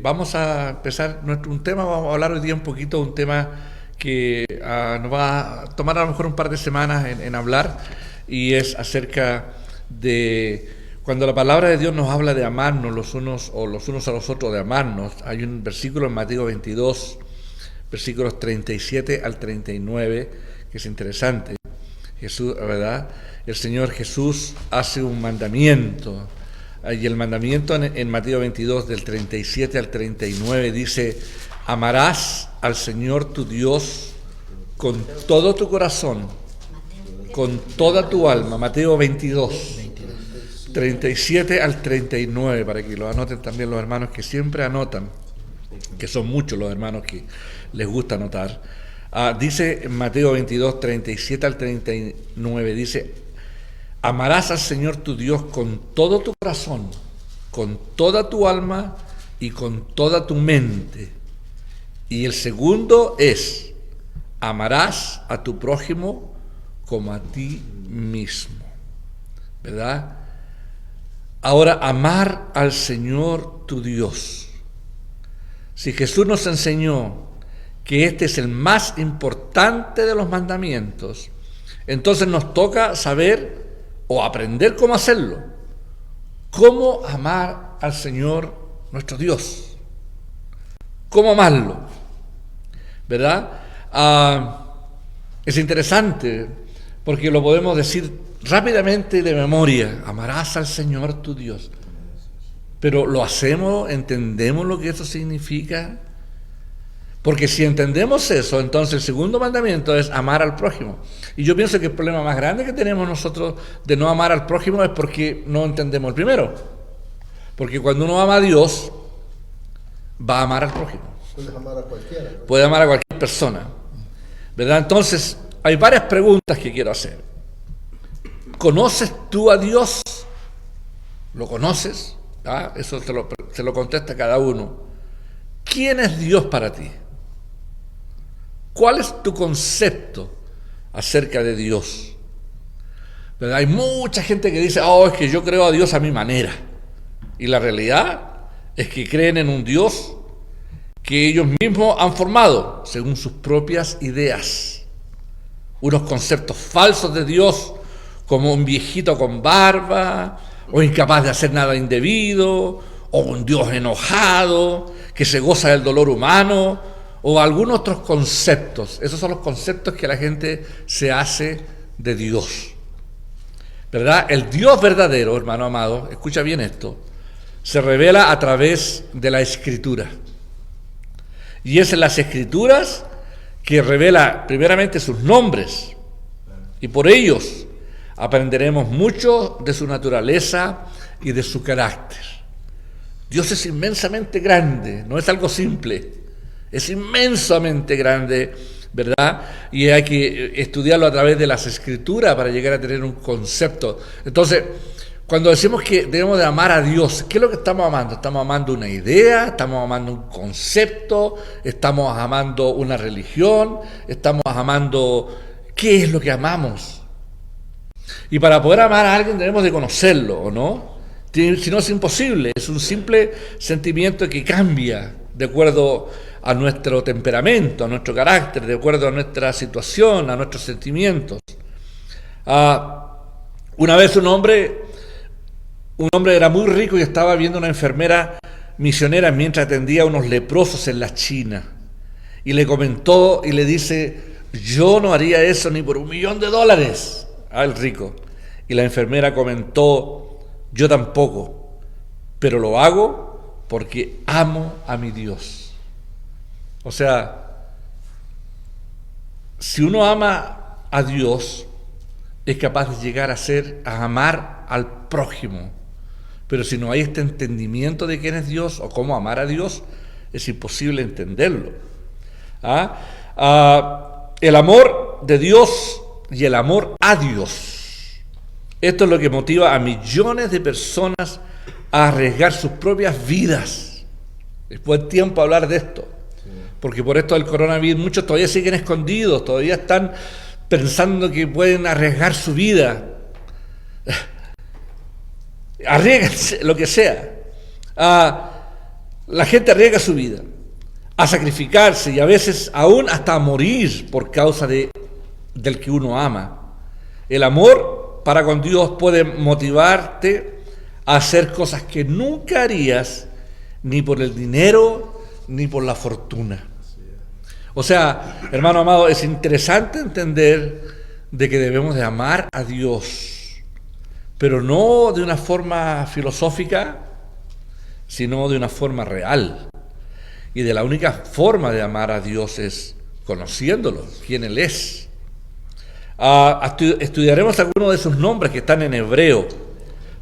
Vamos a empezar un tema, vamos a hablar hoy día un poquito de un tema que nos va a tomar a lo mejor un par de semanas en hablar, y es acerca de cuando la palabra de Dios nos habla de amarnos los unos a los otros, de amarnos. Hay un versículo en Mateo 22, versículos 37 al 39, que es interesante. Jesús, ¿verdad? El Señor Jesús hace un mandamiento. Y el mandamiento en Mateo 22, del 37 al 39, dice: amarás al Señor tu Dios con todo tu corazón, con toda tu alma. Mateo 22, 37 al 39, para que lo anoten también los hermanos que siempre anotan, que son muchos los hermanos que les gusta anotar. Dice en Mateo 22, 37 al 39, dice: amarás al Señor tu Dios con todo tu corazón, con toda tu alma y con toda tu mente. Y el segundo es: amarás a tu prójimo como a ti mismo. ¿Verdad? Ahora, amar al Señor tu Dios. Si Jesús nos enseñó que este es el más importante de los mandamientos, entonces nos toca saber o aprender cómo hacerlo. Cómo amar al Señor nuestro Dios. Cómo amarlo. ¿Verdad? Es interesante porque lo podemos decir rápidamente de memoria. Amarás al Señor tu Dios. Pero ¿lo hacemos? ¿Entendemos lo que eso significa? Porque si entendemos eso, entonces el segundo mandamiento es amar al prójimo. Y yo pienso que el problema más grande que tenemos nosotros de no amar al prójimo es porque no entendemos el primero. Porque cuando uno ama a Dios, va a amar al prójimo. Puedes amar a cualquiera, ¿no? Puede amar a cualquier persona. ¿Verdad? Entonces, hay varias preguntas que quiero hacer. ¿Conoces tú a Dios? ¿Lo conoces? Eso se lo contesta cada uno. ¿Quién es Dios para ti? ¿Cuál es tu concepto acerca de Dios? ¿Verdad? Hay mucha gente que dice: es que yo creo a Dios a mi manera. Y la realidad es que creen en un Dios que ellos mismos han formado según sus propias ideas. Unos conceptos falsos de Dios, como un viejito con barba, o incapaz de hacer nada indebido, o un Dios enojado, que se goza del dolor humano, o algunos otros conceptos. Esos son los conceptos que la gente se hace de Dios. ¿Verdad? El Dios verdadero, hermano amado, escucha bien esto, se revela a través de la Escritura. Y es en las Escrituras que revela primeramente sus nombres, y por ellos aprenderemos mucho de su naturaleza y de su carácter. Dios es inmensamente grande, no es algo simple, es inmensamente grande, ¿verdad? Y hay que estudiarlo a través de las Escrituras para llegar a tener un concepto. Entonces, cuando decimos que debemos de amar a Dios, ¿qué es lo que estamos amando? ¿Estamos amando una idea? ¿Estamos amando un concepto? ¿Estamos amando una religión? ¿Estamos amando qué es lo que amamos? Y para poder amar a alguien debemos de conocerlo, ¿o no? Si no, es imposible. Es un simple sentimiento que cambia de acuerdo a nuestro temperamento, a nuestro carácter, de acuerdo a nuestra situación, a nuestros sentimientos. Una vez un hombre era muy rico y estaba viendo una enfermera misionera mientras atendía a unos leprosos en la China. Y le comentó y le dice: yo no haría eso ni por $1.000.000. El rico. Y la enfermera comentó: yo tampoco, pero lo hago porque amo a mi Dios. O sea, si uno ama a Dios, es capaz de llegar a amar al prójimo. Pero si no hay este entendimiento de quién es Dios o cómo amar a Dios, es imposible entenderlo. El amor de Dios y el amor a Dios. Esto es lo que motiva a millones de personas a arriesgar sus propias vidas. Es buen tiempo hablar de esto. Porque por esto del coronavirus muchos todavía siguen escondidos, todavía están pensando que pueden arriesgar su vida. Arriesguense lo que sea. La gente arriesga su vida a sacrificarse y a veces aún hasta a morir por causa del que uno ama. El amor para con Dios puede motivarte a hacer cosas que nunca harías ni por el dinero ni por la fortuna. O sea, hermano amado, es interesante entender de que debemos de amar a Dios, pero no de una forma filosófica, sino de una forma real. Y de la única forma de amar a Dios es conociéndolo, quién Él es. Estudiaremos algunos de sus nombres que están en hebreo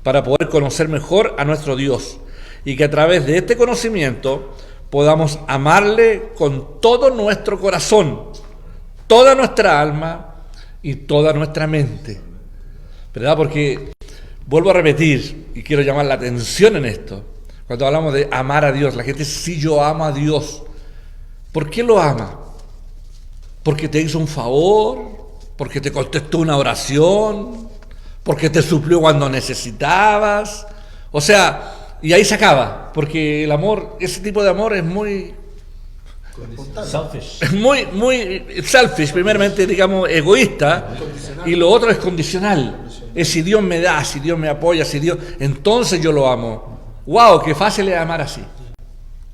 para poder conocer mejor a nuestro Dios y que a través de este conocimiento podamos amarle con todo nuestro corazón, toda nuestra alma y toda nuestra mente. ¿Verdad? Porque, vuelvo a repetir, y quiero llamar la atención en esto, cuando hablamos de amar a Dios, la gente dice, sí, yo amo a Dios. ¿Por qué lo ama? ¿Porque te hizo un favor? ¿Porque te contestó una oración? ¿Porque te suplió cuando necesitabas? O sea, y ahí se acaba, porque el amor, ese tipo de amor es muy selfish. Es muy selfish, primeramente, digamos, egoísta, y lo otro es condicional. Es si Dios me da, si Dios me apoya, si Dios, entonces yo lo amo. ¡Wow! Qué fácil es amar así.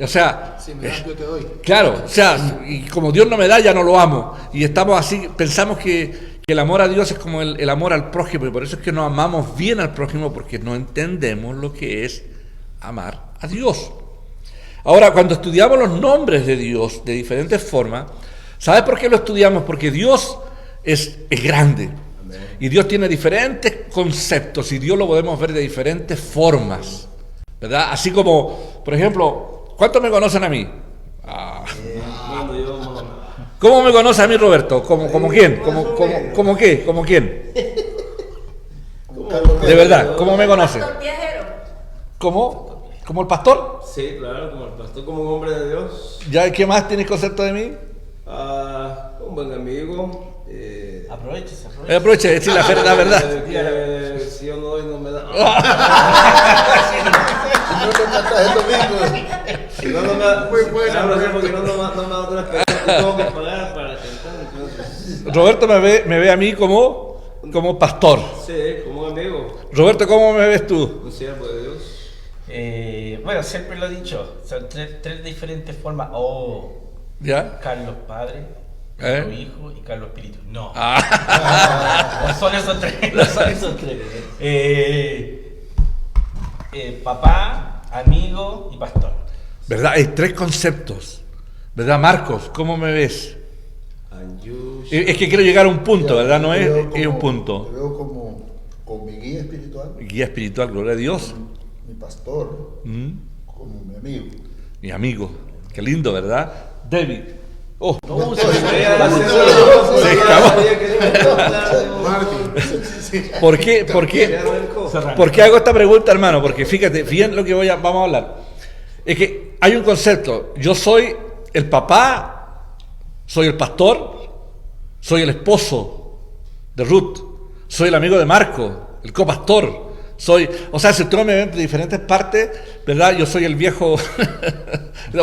O sea, si me das, yo te doy. Claro, o sea, y como Dios no me da, ya no lo amo. Y estamos así, pensamos que el amor a Dios es como el amor al prójimo, y por eso es que no amamos bien al prójimo, porque no entendemos lo que es amar a Dios. Ahora, cuando estudiamos los nombres de Dios de diferentes formas, ¿sabe por qué lo estudiamos? Porque Dios es grande. Amén. Y Dios tiene diferentes conceptos, y Dios lo podemos ver de diferentes formas, ¿verdad? Así como, por ejemplo, ¿cuántos me conocen a mí? ¿Cómo me conoce a mí, Roberto? ¿Como quién? ¿Como qué? ¿Como quién? De verdad, ¿cómo me conoce? ¿Cómo? ¿Como el pastor? Sí, claro, como el pastor, como un hombre de Dios. ¿Ya qué más tienes concepto de mí? Un buen amigo. Aproveche, decir la verdad. Si yo no doy, no me da. Si no me da, muy bueno. Porque no me da otras personas que tengo que pagar para cantar. Roberto me ve a mí como pastor. Sí, como un amigo. Roberto, ¿cómo me ves tú? Un siervo de Dios. Bueno, siempre lo he dicho, son tres diferentes formas. ¿Ya? Carlos Padre, Carlos Hijo y Carlos Espíritu. No. No son esos tres. No son esos tres. Papá, amigo y pastor. ¿Verdad? Hay tres conceptos. ¿Verdad, Marcos? ¿Cómo me ves? Es que quiero llegar a un punto, ¿verdad? No es un punto. Te veo como mi guía espiritual. Guía espiritual, gloria a Dios. Mi pastor, como mi amigo. Mi amigo. Qué lindo, ¿verdad? David. ¿Por qué hago esta pregunta, hermano? Porque fíjate, bien lo que vamos a hablar. Es que hay un concepto. Yo soy el papá, soy el pastor, soy el esposo de Ruth, soy el amigo de Marco, el copastor. O sea, si ustedes me ven de diferentes partes, ¿verdad? Yo soy el viejo,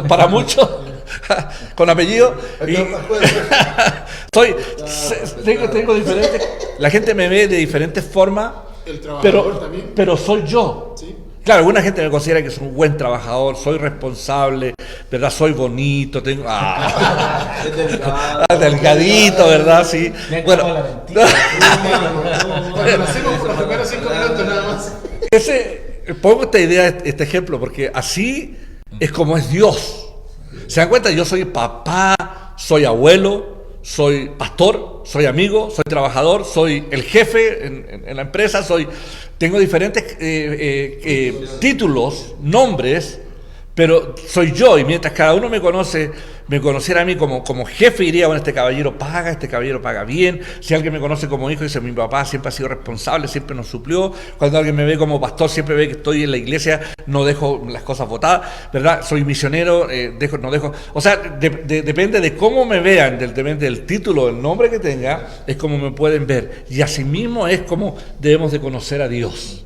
para muchos, con apellido. Tengo diferentes. La gente me ve de diferentes formas, pero soy yo. ¿Sí? Claro, alguna gente me considera que soy un buen trabajador, soy responsable, ¿verdad? Soy bonito, delgadito, ¿verdad? Sí. Bueno, por los primeros 5 minutos nada más. Pongo esta idea, este ejemplo, porque así es como es Dios. ¿Se dan cuenta? Yo soy papá, soy abuelo, soy pastor, soy amigo, soy trabajador, soy el jefe en la empresa, tengo diferentes títulos, nombres, pero soy yo, y mientras cada uno me conociera a mí como jefe, diría, bueno, este caballero paga bien. Si alguien me conoce como hijo, dice, mi papá siempre ha sido responsable, siempre nos suplió. Cuando alguien me ve como pastor, siempre ve que estoy en la iglesia, no dejo las cosas botadas, ¿verdad? Soy misionero, no dejo. O sea, depende de cómo me vean, depende del título, del nombre que tenga, es como me pueden ver. Y asimismo es como debemos de conocer a Dios.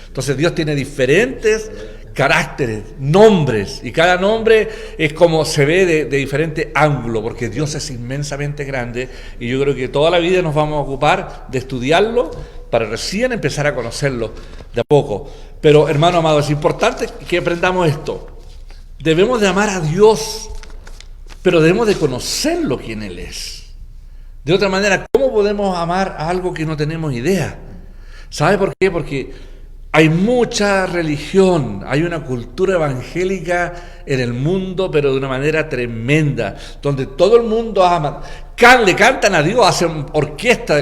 Entonces Dios tiene diferentes caracteres, nombres, y cada nombre es como se ve de diferente ángulo, porque Dios es inmensamente grande, y yo creo que toda la vida nos vamos a ocupar de estudiarlo para recién empezar a conocerlo de a poco. Pero, hermano amado, es importante que aprendamos esto. Debemos de amar a Dios, pero debemos de conocerlo quién Él es. De otra manera, ¿cómo podemos amar a algo que no tenemos idea? ¿Sabe por qué? Porque hay mucha religión, hay una cultura evangélica en el mundo, pero de una manera tremenda, donde todo el mundo ama, le cantan a Dios, hacen orquesta,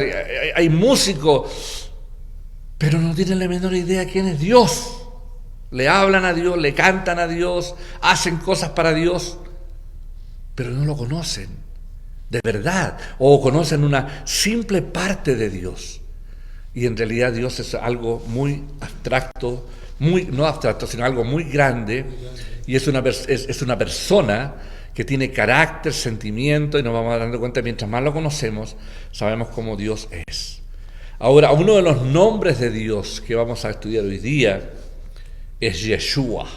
hay músicos, pero no tienen la menor idea quién es Dios. Le hablan a Dios, le cantan a Dios, hacen cosas para Dios, pero no lo conocen de verdad, o conocen una simple parte de Dios. Y en realidad Dios es algo muy abstracto, no abstracto, sino algo muy grande, y es una persona que tiene carácter, sentimiento, y nos vamos dando cuenta, mientras más lo conocemos, sabemos cómo Dios es. Ahora, uno de los nombres de Dios que vamos a estudiar hoy día es Yeshua.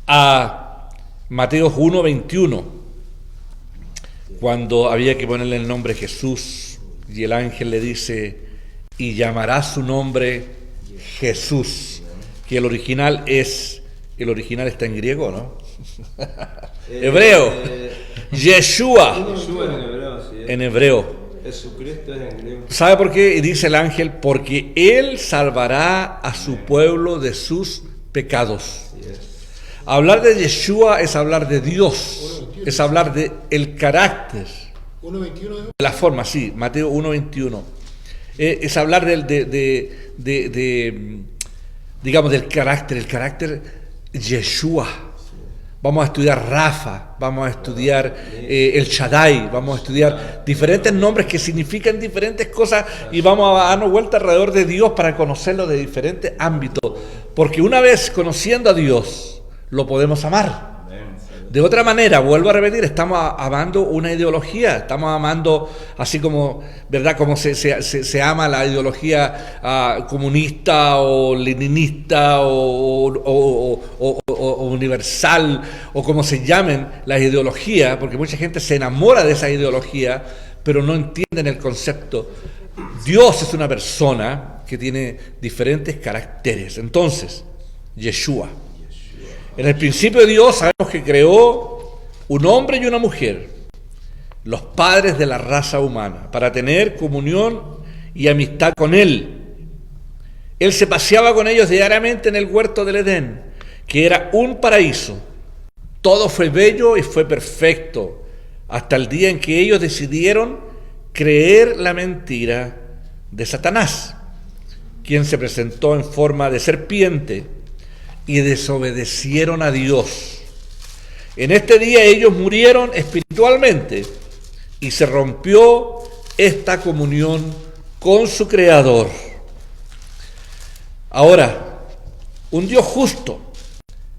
A Mateo 1:21, cuando había que ponerle el nombre Jesús, y el ángel le dice, y llamará su nombre Jesús, que el original está en griego, ¿no? Hebreo. Yeshua. En hebreo. Jesucristo es en griego. ¿Sabe por qué? Y dice el ángel, porque Él salvará a su pueblo de sus pecados. Hablar de Yeshua es hablar de Dios, es hablar de el carácter, 1:21 de la forma, sí, Mateo 1:21. Es hablar digamos, del carácter, el carácter Yeshua. Vamos a estudiar Rafa, vamos a estudiar el Shaddai, vamos a estudiar diferentes nombres que significan diferentes cosas, y vamos a darnos vuelta alrededor de Dios para conocerlo de diferentes ámbitos, porque una vez conociendo a Dios, lo podemos amar. De otra manera, vuelvo a repetir, estamos amando una ideología, estamos amando, así como, ¿verdad?, como se ama la ideología comunista o leninista o universal, o como se llamen las ideologías, porque mucha gente se enamora de esa ideología, pero no entienden el concepto. Dios es una persona que tiene diferentes caracteres. Entonces, Yeshua. En el principio de Dios sabemos que creó un hombre y una mujer, los padres de la raza humana, para tener comunión y amistad con Él. Él se paseaba con ellos diariamente en el huerto del Edén, que era un paraíso. Todo fue bello y fue perfecto, hasta el día en que ellos decidieron creer la mentira de Satanás, quien se presentó en forma de serpiente, y desobedecieron a Dios. En este día ellos murieron espiritualmente y se rompió esta comunión con su Creador. Ahora, un Dios justo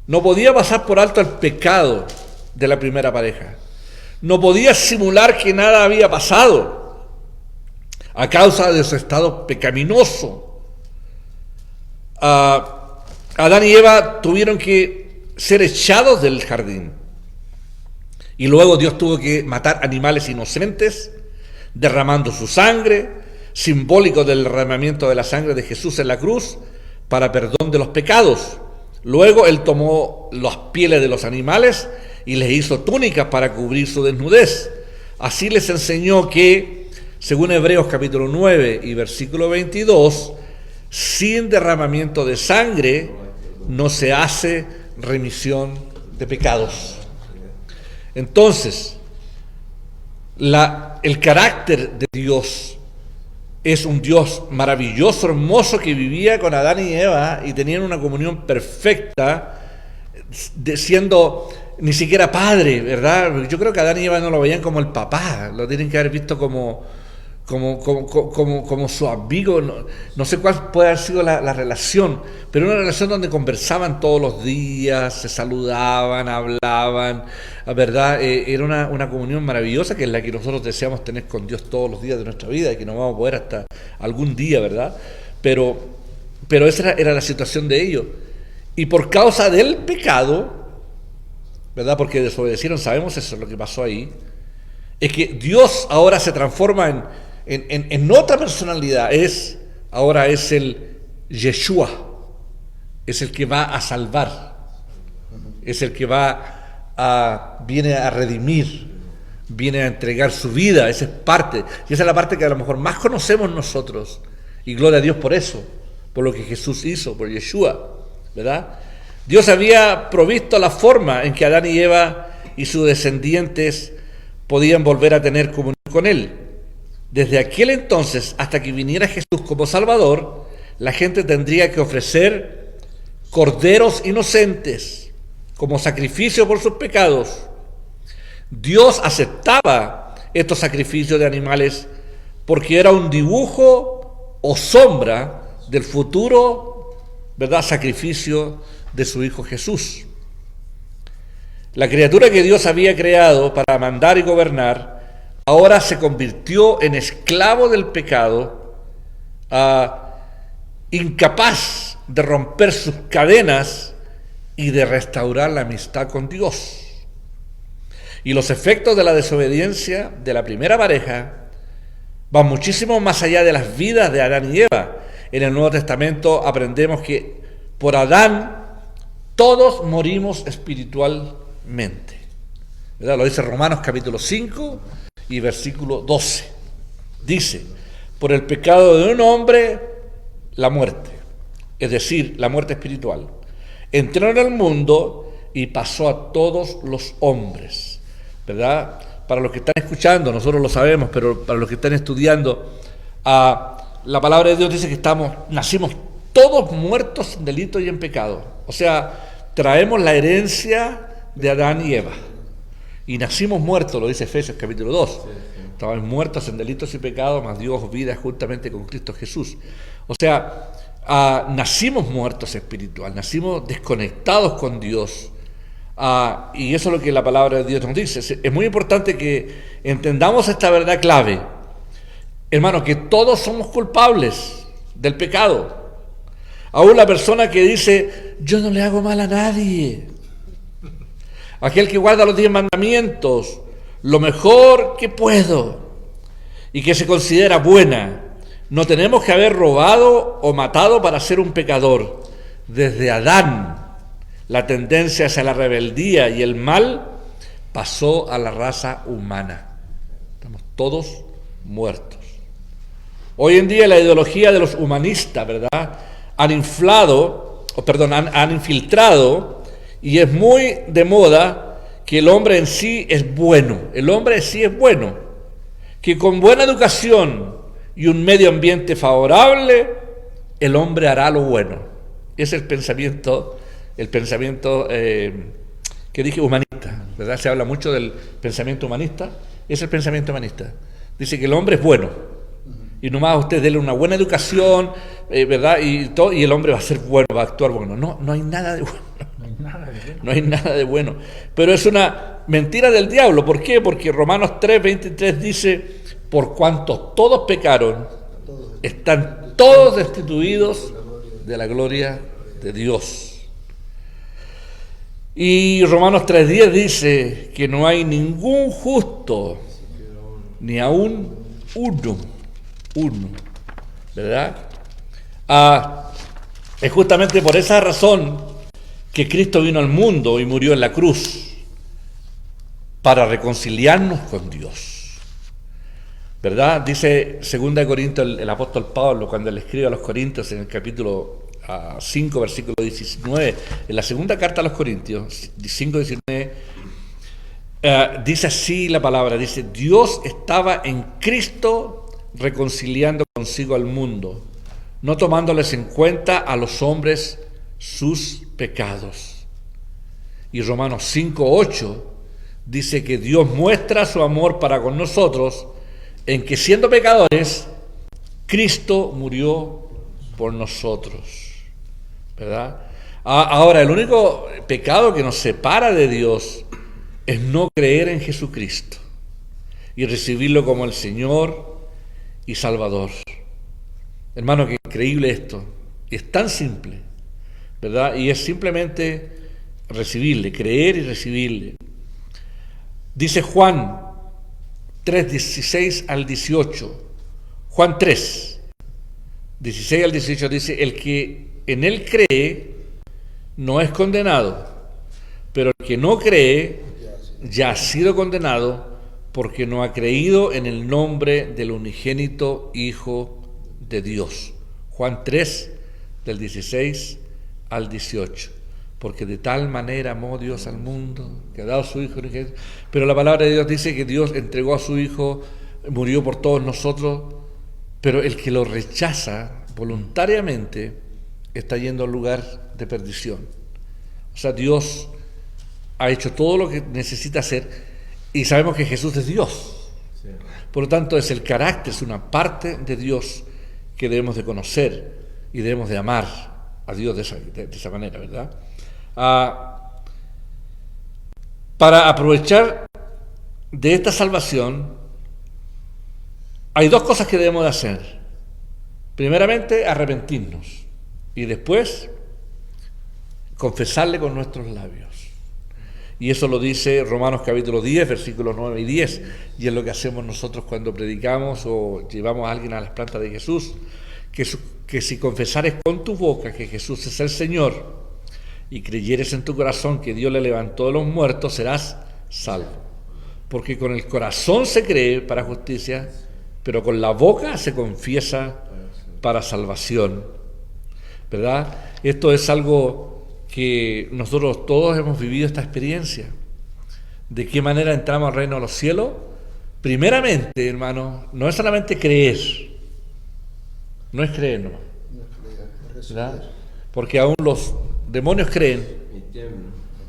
no podía pasar por alto el pecado de la primera pareja. No podía simular que nada había pasado a causa de su estado pecaminoso. Adán y Eva tuvieron que ser echados del jardín, y luego Dios tuvo que matar animales inocentes, derramando su sangre, simbólico del derramamiento de la sangre de Jesús en la cruz, para perdón de los pecados. Luego Él tomó las pieles de los animales y les hizo túnicas para cubrir su desnudez. Así les enseñó que, según Hebreos capítulo 9 y versículo 22, sin derramamiento de sangre no se hace remisión de pecados. Entonces, el carácter de Dios es un Dios maravilloso, hermoso, que vivía con Adán y Eva y tenían una comunión perfecta, siendo ni siquiera padre, ¿verdad? Yo creo que Adán y Eva no lo veían como el papá, lo tienen que haber visto como como su amigo, no sé cuál puede haber sido la relación, pero una relación donde conversaban todos los días, se saludaban, hablaban, ¿verdad? Era una comunión maravillosa que es la que nosotros deseamos tener con Dios todos los días de nuestra vida y que no vamos a poder hasta algún día, ¿verdad? Pero esa era la situación de ellos. Y por causa del pecado, ¿verdad? Porque desobedecieron, sabemos eso es lo que pasó ahí, es que Dios ahora se transforma en otra personalidad, ahora es el Yeshua, es el que va a salvar, es el que viene a redimir, viene a entregar su vida, esa es parte, y esa es la parte que a lo mejor más conocemos nosotros, y gloria a Dios por eso, por lo que Jesús hizo, por Yeshua, ¿verdad? Dios había provisto la forma en que Adán y Eva y sus descendientes podían volver a tener comunión con Él. Desde aquel entonces hasta que viniera Jesús como Salvador, la gente tendría que ofrecer corderos inocentes como sacrificio por sus pecados. Dios aceptaba estos sacrificios de animales porque era un dibujo o sombra del futuro, ¿verdad?, sacrificio de su Hijo Jesús. La criatura que Dios había creado para mandar y gobernar ahora se convirtió en esclavo del pecado, incapaz de romper sus cadenas y de restaurar la amistad con Dios. Y los efectos de la desobediencia de la primera pareja van muchísimo más allá de las vidas de Adán y Eva. En el Nuevo Testamento aprendemos que por Adán todos morimos espiritualmente, ¿verdad? Lo dice Romanos capítulo 5 y versículo 12. Dice, por el pecado de un hombre, la muerte, es decir, la muerte espiritual, entró en el mundo y pasó a todos los hombres, ¿verdad? Para los que están escuchando, nosotros lo sabemos, pero para los que están estudiando, la palabra de Dios dice que nacimos todos muertos en delito y en pecado. O sea, traemos la herencia de Adán y Eva. Y nacimos muertos, lo dice Efesios capítulo 2. Estábamos muertos en delitos y pecados, mas Dios vida juntamente con Cristo Jesús. O sea, nacimos muertos espiritual, nacimos desconectados con Dios. Y eso es lo que la palabra de Dios nos dice. Es muy importante que entendamos esta verdad clave. Hermanos, que todos somos culpables del pecado. Aún la persona que dice, yo no le hago mal a nadie. Aquel que guarda los 10 mandamientos, lo mejor que puedo, y que se considera buena. No tenemos que haber robado o matado para ser un pecador. Desde Adán, la tendencia hacia la rebeldía y el mal pasó a la raza humana. Estamos todos muertos. Hoy en día la ideología de los humanistas, ¿verdad?, han infiltrado, y es muy de moda que el hombre en sí es bueno. El hombre en sí es bueno. Que con buena educación y un medio ambiente favorable, el hombre hará lo bueno. Es el pensamiento que dije humanista, ¿verdad? Se habla mucho del pensamiento humanista. Es el pensamiento humanista. Dice que el hombre es bueno. Y nomás a usted déle una buena educación, ¿verdad? Y el hombre va a ser bueno, va a actuar bueno. No hay nada de bueno. No hay nada de bueno. Pero es una mentira del diablo. ¿Por qué? Porque Romanos 3:23 dice, por cuanto todos pecaron, están todos destituidos de la gloria de Dios. Y Romanos 3:10 dice que no hay ningún justo, ni aún uno, ¿verdad? Es justamente por esa razón que Cristo vino al mundo y murió en la cruz, para reconciliarnos con Dios, ¿verdad? Dice 2 Corintios el apóstol Pablo, cuando le escribe a los Corintios en el capítulo 5, versículo 19, en la segunda carta a los Corintios, 5:19, dice así la palabra, dice, Dios estaba en Cristo reconciliando consigo al mundo, no tomándoles en cuenta a los hombres sus pecados. Y Romanos 5:8 dice que Dios muestra su amor para con nosotros en que siendo pecadores, Cristo murió por nosotros, ¿verdad? Ahora, el único pecado que nos separa de Dios es no creer en Jesucristo y recibirlo como el Señor y Salvador. Hermano, qué increíble esto. Es tan simple, ¿verdad? Y es simplemente recibirle, creer y recibirle. Dice Juan 3, 16 al 18. Juan 3, 16 al 18 dice: el que en él cree no es condenado, pero el que no cree ya ha sido condenado porque no ha creído en el nombre del unigénito Hijo de Dios. Juan 3, del 16 al 18. Porque de tal manera amó Dios al mundo, que ha dado a su Hijo unigénito. Pero la palabra de Dios dice que Dios entregó a su Hijo, murió por todos nosotros, pero el que lo rechaza voluntariamente está yendo al lugar de perdición. O sea, Dios ha hecho todo lo que necesita hacer y sabemos que Jesús es Dios. Por lo tanto, es el carácter, es una parte de Dios que debemos de conocer y debemos de amar a Dios de esa manera, ¿verdad? Para aprovechar de esta salvación, hay dos cosas que debemos de hacer. Primeramente, arrepentirnos y después confesarle con nuestros labios. Y eso lo dice Romanos capítulo 10, versículos 9 y 10, y es lo que hacemos nosotros cuando predicamos o llevamos a alguien a las plantas de Jesús, que si confesares con tu boca que Jesús es el Señor y creyeres en tu corazón que Dios le levantó de los muertos, serás salvo. Porque con el corazón se cree para justicia, pero con la boca se confiesa para salvación, ¿verdad? Esto es algo que nosotros todos hemos vivido, esta experiencia. ¿De qué manera entramos al reino de los cielos? Primeramente, hermano, no es solamente creer, no es creer nomás, ¿verdad? Porque aún los demonios creen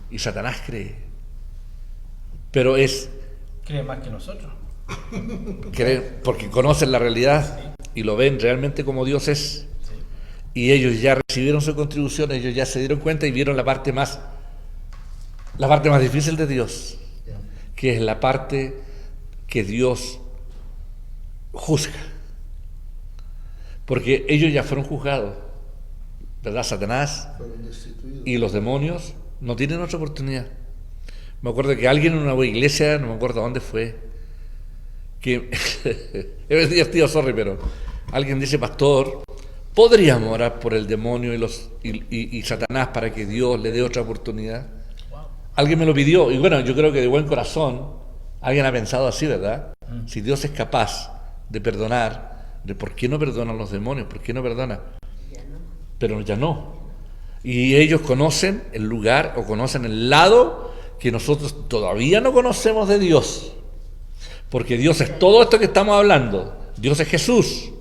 y Satanás cree, pero es cree más que nosotros, creen porque conocen la realidad y lo ven realmente como Dios es. Y ellos ya recibieron su contribución, ellos ya se dieron cuenta y vieron la parte más difícil de Dios, que es la parte que Dios juzga. Porque ellos ya fueron juzgados, ¿verdad? Satanás y los demonios no tienen otra oportunidad. Me acuerdo que alguien en una iglesia, no me acuerdo dónde fue, que es divertido, pero alguien dice: pastor, ¿podríamos orar por el demonio y Satanás para que Dios le dé otra oportunidad? Wow. Alguien me lo pidió, y bueno, yo creo que de buen corazón alguien ha pensado así, ¿verdad? Si Dios es capaz de perdonar, ¿por qué no perdonan los demonios? ¿Por qué no perdona? Pero ya no. Y ellos conocen el lugar o conocen el lado que nosotros todavía no conocemos de Dios. Porque Dios es todo esto que estamos hablando. Dios es Jesús,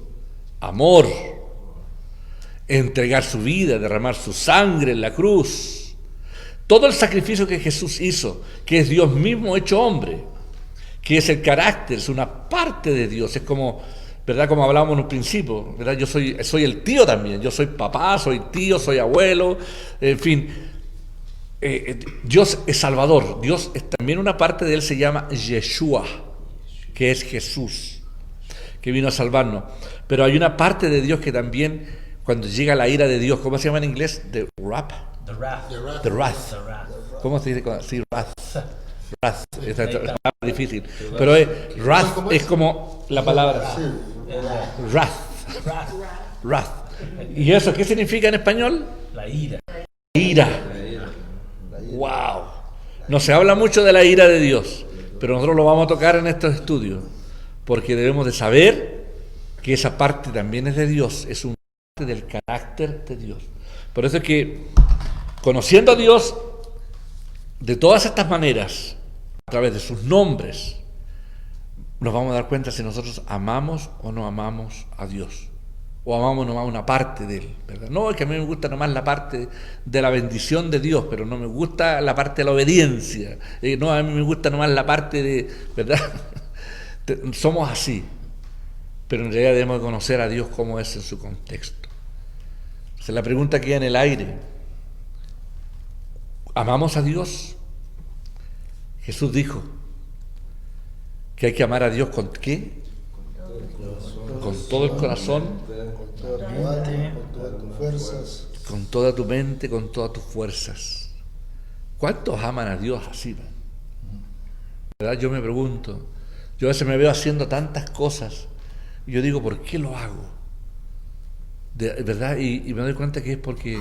amor, entregar su vida, derramar su sangre en la cruz, todo el sacrificio que Jesús hizo, que es Dios mismo hecho hombre, que es el carácter, es una parte de Dios, es como, ¿verdad? Como hablábamos en un principio, ¿verdad? Yo soy el tío también, yo soy papá, soy tío, soy abuelo, en fin, Dios es Salvador, Dios es también una parte de Él, se llama Yeshua, que es Jesús, que vino a salvarnos, pero hay una parte de Dios que también, cuando llega la ira de Dios, ¿cómo se llama en inglés? The wrath. ¿Cómo se dice? Sí, wrath. Wrath. Es difícil. Pero wrath es como la palabra. Wrath. ¿Y eso qué significa en español? La ira. Ira. Wow. No se habla mucho de la ira de Dios, pero nosotros lo vamos a tocar en estos estudios, porque debemos de saber que esa parte también es de Dios, es un del carácter de Dios. Por eso es que, conociendo a Dios de todas estas maneras, a través de sus nombres, nos vamos a dar cuenta si nosotros amamos o no amamos a Dios, o amamos nomás una parte de Él, ¿verdad? No, es que a mí me gusta nomás la parte de la bendición de Dios, pero no me gusta la parte de la obediencia, no, a mí me gusta nomás la parte de, ¿verdad? Somos así, pero en realidad debemos conocer a Dios como es en su contexto. Entonces la pregunta queda en el aire. ¿Amamos a Dios? Jesús dijo que hay que amar a Dios ¿con qué? Con todo el corazón, Con toda tu alma, con todas tus fuerzas. con toda tu mente, con todas tus fuerzas. ¿Cuántos aman a Dios así? ¿Verdad? Yo me pregunto, yo a veces me veo haciendo tantas cosas y yo digo, ¿por qué lo hago? ¿Verdad? Y me doy cuenta que es porque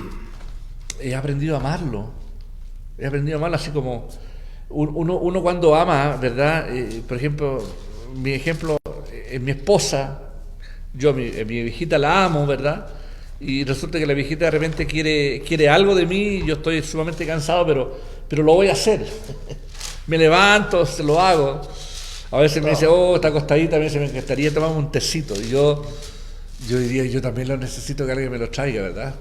he aprendido a amarlo. He aprendido a amarlo así como uno cuando ama, ¿verdad? Por ejemplo, mi ejemplo es mi esposa. Yo mi viejita la amo, ¿verdad? Y resulta que la viejita de repente quiere algo de mí y yo estoy sumamente cansado, pero lo voy a hacer. Me levanto, se lo hago. A veces me dice, está acostadita, me encantaría tomarme un tecito. Y yo diría, yo también lo necesito que alguien me lo traiga, ¿verdad?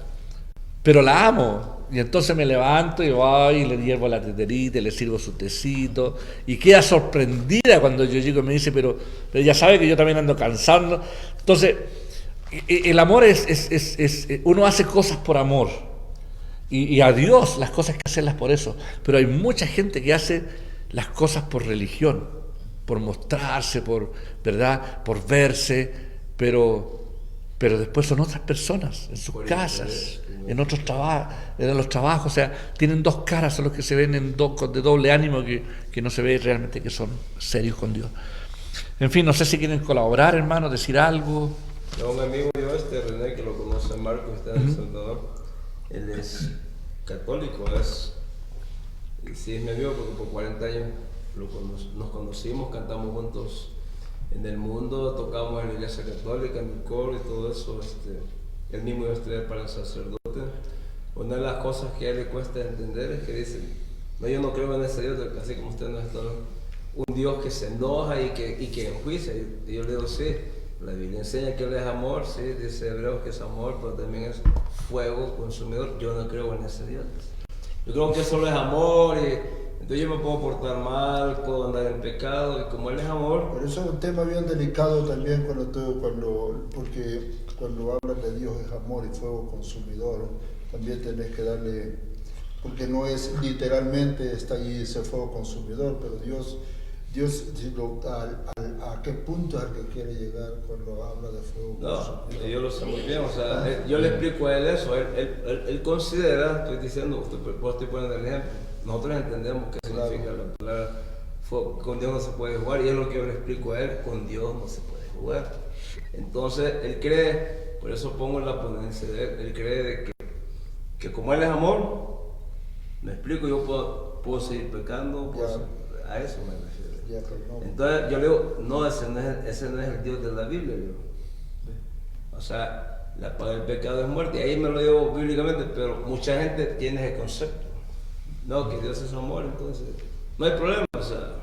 Pero la amo. Y entonces me levanto y voy y le hiervo la teterita, y le sirvo su tecito. Y queda sorprendida cuando yo llego y me dice, pero ya sabe que yo también ando cansando. Entonces, el amor es uno hace cosas por amor. Y a Dios las cosas hay que hacerlas por eso. Pero hay mucha gente que hace las cosas por religión, por mostrarse, ¿verdad? Por verse, pero después son otras personas, en sus casas, en otros trabajos, en los trabajos, o sea, tienen dos caras, son los que se ven de doble ánimo, que no se ve realmente que son serios con Dios. En fin, no sé si quieren colaborar, hermanos, decir algo. No, un amigo yo, René, que lo conoce Marco, está en El Salvador, él es católico, y sí es mi amigo porque por 40 años nos conocimos, cantamos juntos en el mundo, tocamos en la iglesia católica, en el coro y todo eso. Él mismo iba a estudiar para el sacerdote. Una de las cosas que a él le cuesta entender es que dice, no, yo no creo en ese Dios, así como usted no está, un Dios que se enoja y que enjuicia. Y yo le digo, sí, la Biblia enseña que Él es amor, sí, dice Hebreos que es amor, pero también es fuego consumidor. Yo no creo en ese Dios. Yo creo que solo es amor y entonces yo me puedo portar mal, puedo andar en pecado, y como Él es amor. Pero eso es un tema bien delicado también porque cuando hablas de Dios es amor y fuego consumidor, también tenés que darle, porque no es literalmente está ahí ese fuego consumidor, pero Dios a qué punto es al que quiere llegar cuando habla de fuego consumidor. Yo lo sé muy bien, o sea, yo le explico a él eso, él considera, estoy diciendo, estoy poniendo el ejemplo, nosotros entendemos qué significa la palabra fuego, con Dios no se puede jugar, y es lo que yo le explico a él, con Dios no se puede jugar. Entonces, él cree, por eso pongo en la ponencia de él cree de que como Él es amor, me explico, yo puedo seguir pecando, a eso me refiero. Entonces yo le digo, no, ese no es el Dios de la Biblia. O sea, la paga del pecado es muerte, y ahí me lo digo bíblicamente, pero mucha gente tiene ese concepto. No, que Dios es amor, entonces no hay problema. O sea,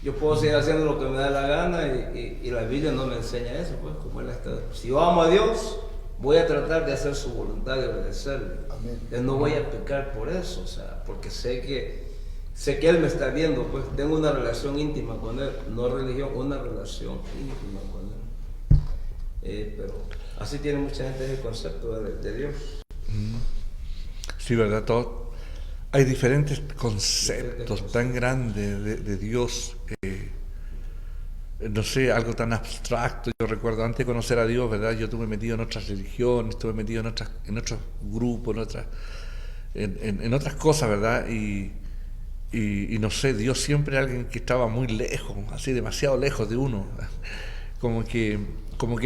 yo puedo seguir haciendo lo que me da la gana y la Biblia no me enseña eso, pues, como Él está. Si yo amo a Dios, voy a tratar de hacer su voluntad y obedecerle. Amén. No voy a pecar por eso, o sea, porque sé que Él me está viendo, pues tengo una relación íntima con Él, no religión, una relación íntima con Él. Pero así tiene mucha gente ese concepto de Dios. Sí, ¿verdad? Hay diferentes conceptos tan grandes de Dios, no sé, algo tan abstracto. Yo recuerdo antes de conocer a Dios, ¿verdad? Yo estuve metido en otras religiones, estuve metido en otros grupos, en otras cosas, ¿verdad? Y no sé, Dios siempre era alguien que estaba muy lejos, así demasiado lejos de uno, como que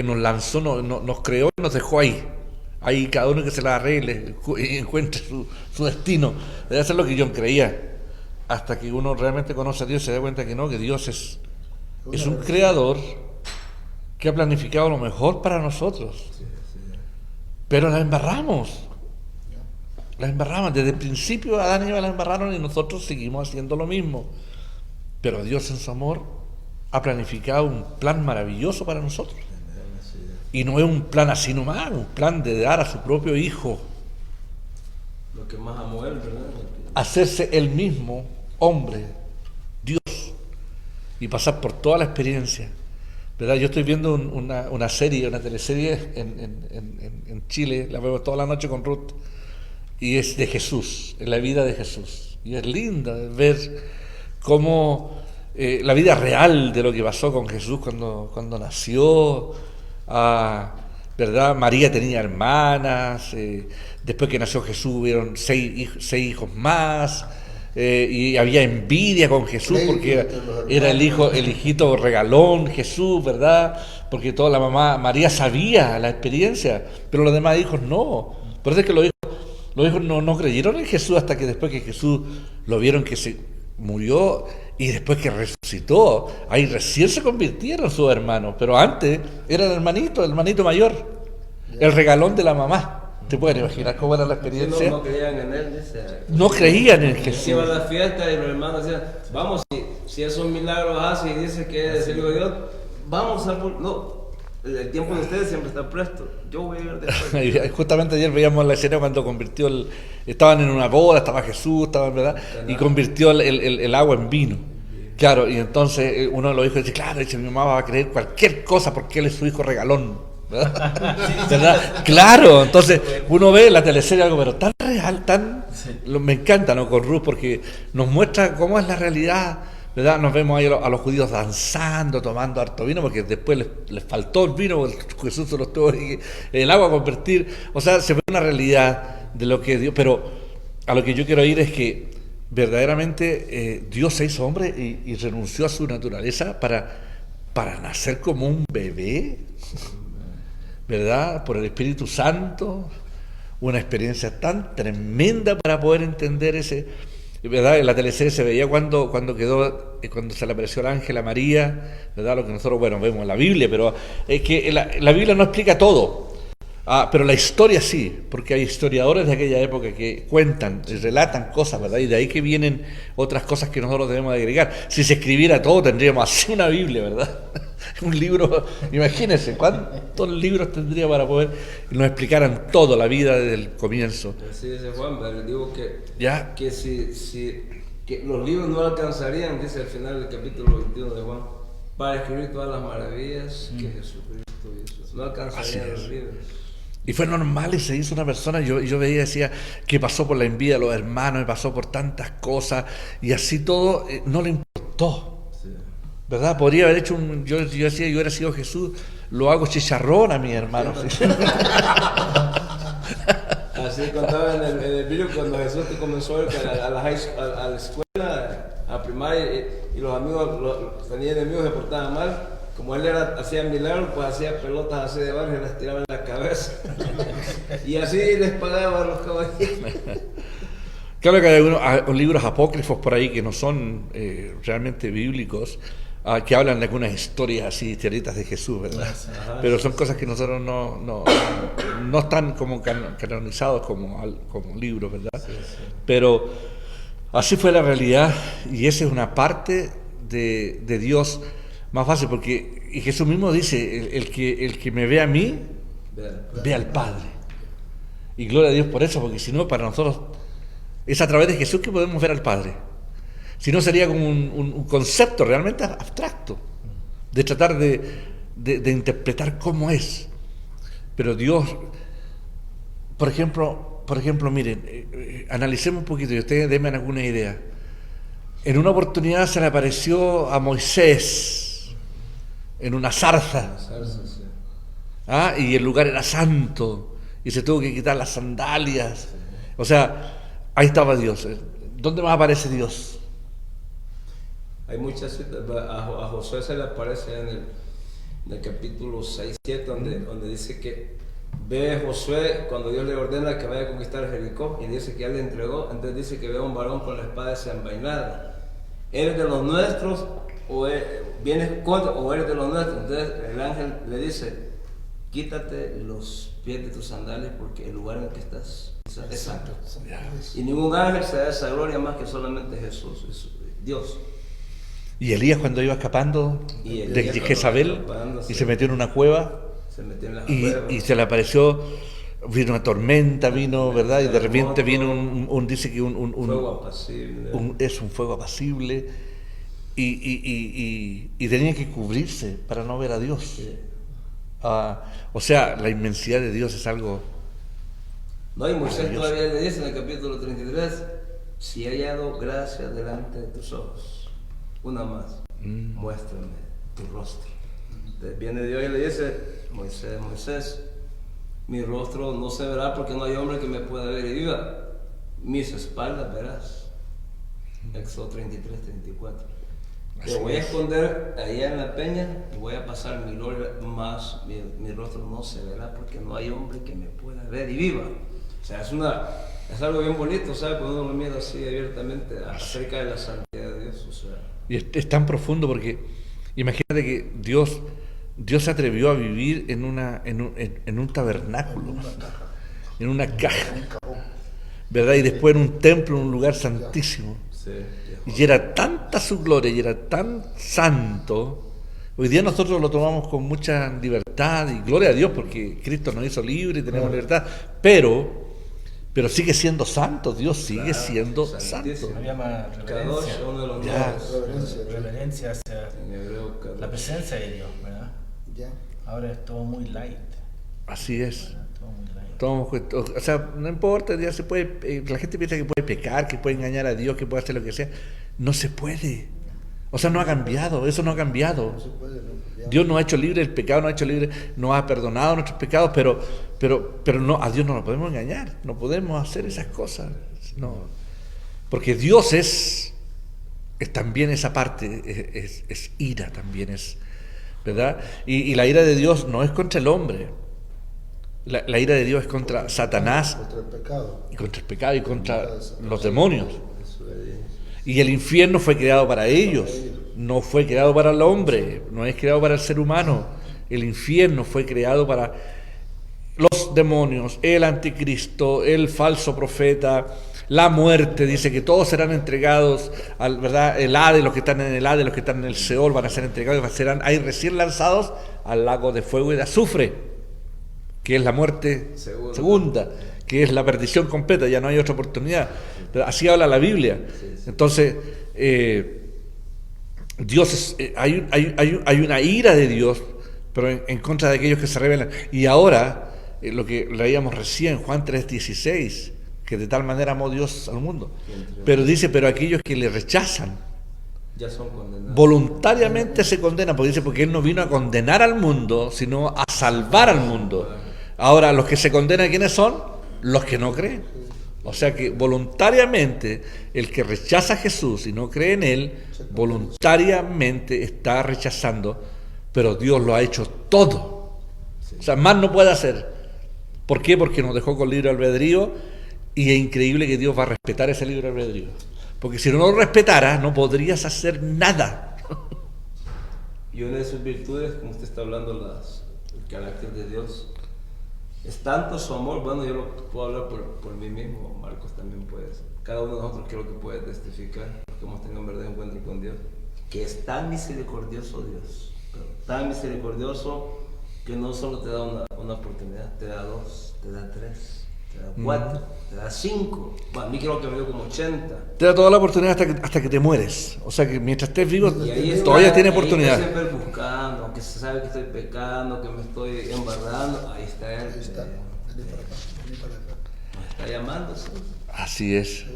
nos lanzó, nos creó y nos dejó ahí cada uno que se la arregle y encuentre su destino. Debe ser lo que yo creía, hasta que uno realmente conoce a Dios y se da cuenta que no, que Dios es un creador que ha planificado lo mejor para nosotros, pero la embarramos. Desde el principio Adán y Eva la embarraron y nosotros seguimos haciendo lo mismo, pero Dios en su amor ha planificado un plan maravilloso para nosotros, y no es un plan así nomás, un plan de dar a su propio hijo, lo que más amó Él, ¿verdad? Hacerse Él mismo hombre, Dios, y pasar por toda la experiencia ¿verdad? Yo estoy viendo una serie, una teleserie en Chile, la veo toda la noche con Ruth, y es de Jesús, en la vida de Jesús. Y es linda ver cómo la vida real de lo que pasó con Jesús cuando nació, ¿verdad? María tenía hermanas, después que nació Jesús hubieron seis hijos más, y había envidia con Jesús porque era el hijito regalón Jesús, ¿verdad? Porque toda la mamá María sabía la experiencia, pero los demás hijos no. Por eso es que los hijos no creyeron en Jesús hasta que después que Jesús lo vieron que se murió y después que resucitó, ahí recién se convirtieron sus hermanos, pero antes era el hermanito mayor, el regalón de la mamá. ¿Te pueden imaginar cómo era la experiencia? No creían en él, dice. No creían en Jesús. Iba a la fiesta y los hermanos decían, vamos, si esos milagros hace y dice que es el Hijo de Dios, vamos a... No, el tiempo de ustedes siempre está presto. Yo voy a ir después. Justamente ayer veíamos la escena cuando convirtió estaban en una boda, estaba Jesús, ¿verdad? Y convirtió el agua en vino. Claro, y entonces uno de los hijos dice, claro, dice, mi mamá va a creer cualquier cosa porque él es su hijo regalón. ¿Verdad? Claro, entonces uno ve la teleserie algo pero tan real, me encanta, ¿no? Con Ruth, porque nos muestra cómo es la realidad, ¿verdad? Nos vemos ahí a los judíos danzando, tomando harto vino, porque después les faltó el vino, porque Jesús se los tuvo en el agua a convertir. O sea, se ve una realidad de lo que Dios, pero a lo que yo quiero ir es que verdaderamente Dios se hizo hombre y renunció a su naturaleza para nacer como un bebé, ¿verdad? Por el Espíritu Santo, una experiencia tan tremenda para poder entender ese, ¿verdad? En la teleserie se veía cuando se le apareció el ángel a María, ¿verdad? Lo que nosotros, bueno, vemos en la Biblia, pero es que la Biblia no explica todo, pero la historia sí, porque hay historiadores de aquella época que cuentan, relatan cosas, ¿verdad? Y de ahí que vienen otras cosas que nosotros debemos agregar. Si se escribiera todo, tendríamos así una Biblia, ¿verdad? Un libro, imagínense, ¿cuántos libros tendría para poder nos explicaran toda la vida desde el comienzo? Así dice Juan, pero digo que que los libros no alcanzarían, dice al final del capítulo 21 de Juan, para escribir todas las maravillas que Jesucristo hizo. No alcanzarían los libros. Y fue normal y se hizo una persona, yo veía, decía, que pasó por la envidia de los hermanos, y pasó por tantas cosas, y así todo, no le importó. ¿Verdad? Podría haber hecho yo decía, yo hubiera sido Jesús, lo hago chicharrón a mis hermanos. Así contaba en el video cuando Jesús comenzó a la escuela, a primaria, y los amigos, tenía enemigos que portaban mal. Como él hacía milagros, pues hacía pelotas así de barro y las tiraba en la cabeza. Y así les pagaba a los caballeros. Claro que hay algunos libros apócrifos por ahí que no son realmente bíblicos, que hablan de algunas historias así, historietas de Jesús, ¿verdad? Ajá, pero son cosas que nosotros no están como canonizados como libros, ¿verdad? Sí. Pero así fue la realidad, y esa es una parte de Dios más fácil, porque y Jesús mismo dice, el que me ve a mí, ve al Padre. Y gloria a Dios por eso, porque si no, para nosotros es a través de Jesús que podemos ver al Padre. Si no, sería como un concepto realmente abstracto, de tratar de interpretar cómo es. Pero Dios, por ejemplo, miren, analicemos un poquito y ustedes denme alguna idea. En una oportunidad se le apareció a Moisés en una zarza, sí. Y el lugar era santo y se tuvo que quitar las sandalias. O sea, ahí estaba Dios. ¿Dónde más aparece Dios? Hay muchas citas. A Josué se le aparece en el capítulo 6, 7, donde dice que ve Josué cuando Dios le ordena que vaya a conquistar Jericó, y dice que él le entregó. Entonces dice que ve a un varón con la espada desenvainada. ¿Eres de los nuestros o vienes contra o eres de los nuestros? Entonces el ángel le dice, quítate los pies de tus sandalias porque el lugar en el que estás es santo. Y ningún ángel se da esa gloria más que solamente Jesús, Dios. Y Elías, cuando iba escapando de Jezabel y se metió en una cueva, y se le apareció, vino una tormenta, ¿verdad? Y de repente vino dice que un fuego apacible. Es un fuego apacible. y tenía que cubrirse para no ver a Dios. O sea, la inmensidad de Dios es algo... No, y Moisés todavía le dice en el capítulo 33, si he hallado gracia delante de tus ojos, una más, muéstrame tu rostro. Entonces viene Dios y le dice, Moisés, Moisés, mi rostro no se verá porque no hay hombre que me pueda ver y viva, mis espaldas verás. Éxodo 33, 34. Te voy a esconder allá en la peña y voy a pasar mi gloria, más mi rostro no se verá porque no hay hombre que me pueda ver y viva. O sea, es algo bien bonito, ¿sabes? Cuando uno lo mira así abiertamente acerca de la santidad de Dios. O sea. Y es tan profundo porque imagínate que Dios se atrevió a vivir en un tabernáculo, en una caja, ¿verdad? Y después en un templo, en un lugar santísimo. Sí. Y era tanta su gloria y era tan santo. Hoy día nosotros lo tomamos con mucha libertad y gloria a Dios porque Cristo nos hizo libres y tenemos libertad, pero sigue siendo santo. Dios sigue siendo santo. Había más reverencia hacia la presencia de Dios, ¿verdad? Ahora es todo muy light. Así es. Todo muy light. O sea, no importa, ya se puede, la gente piensa que puede pecar, que puede engañar a Dios, que puede hacer lo que sea. No se puede. O sea, no ha cambiado, eso no ha cambiado. Dios nos ha hecho libre del pecado, nos ha perdonado nuestros pecados, pero no, a Dios no lo podemos engañar, no podemos hacer esas cosas. No. Porque Dios es también esa parte, es ira también, ¿verdad? Y la ira de Dios no es contra el hombre. La ira de Dios es contra Satanás, contra el pecado. y contra el pecado y contra los demonios. Y el infierno fue creado para ellos, no fue creado para el hombre, no es creado para el ser humano. El infierno fue creado para los demonios, el anticristo, el falso profeta, la muerte. Dice que todos serán entregados al, ¿verdad? El Hades, los que están en el Hades, los que están en el Seol van a ser entregados, serán ahí recién lanzados al lago de fuego y de azufre, que es la muerte segunda, que es la perdición completa, ya no hay otra oportunidad. Así habla la Biblia. Entonces, Dios hay una ira de Dios, pero en contra de aquellos que se rebelan. Y ahora, lo que leíamos recién, Juan 3:16, que de tal manera amó Dios al mundo. Pero dice, pero aquellos que le rechazan, ya son condenados. Voluntariamente se condenan, porque dice, porque Él no vino a condenar al mundo, sino a salvar al mundo. Ahora, los que se condenan, ¿quiénes son? Los que no creen. O sea que voluntariamente el que rechaza a Jesús y no cree en Él, voluntariamente está rechazando, pero Dios lo ha hecho todo. O sea, más no puede hacer. ¿Por qué? Porque nos dejó con libre albedrío y es increíble que Dios va a respetar ese libre albedrío. Porque si no lo respetara, no podrías hacer nada. Y una de sus virtudes, como usted está hablando, el carácter de Dios, es tanto su amor. Bueno, yo lo puedo hablar por mí mismo, Marcos también puede. Cada uno de nosotros creo que puede testificar que hemos tenido un verdadero encuentro con Dios, que es tan misericordioso Dios, pero tan misericordioso que no solo te da una oportunidad, te da 2, te da 3, te da 4, te da 5. Bueno, a mí creo que me dio como 80. Te da toda la oportunidad hasta que te mueres. O sea que mientras estés vivo, todavía tienes oportunidad. Ahí está siempre buscando, que se sabe que estoy pecando, que me estoy embarrando. Ahí está Él. Ahí está. Vení para acá. Me está llamando. ¿Sí? Así es.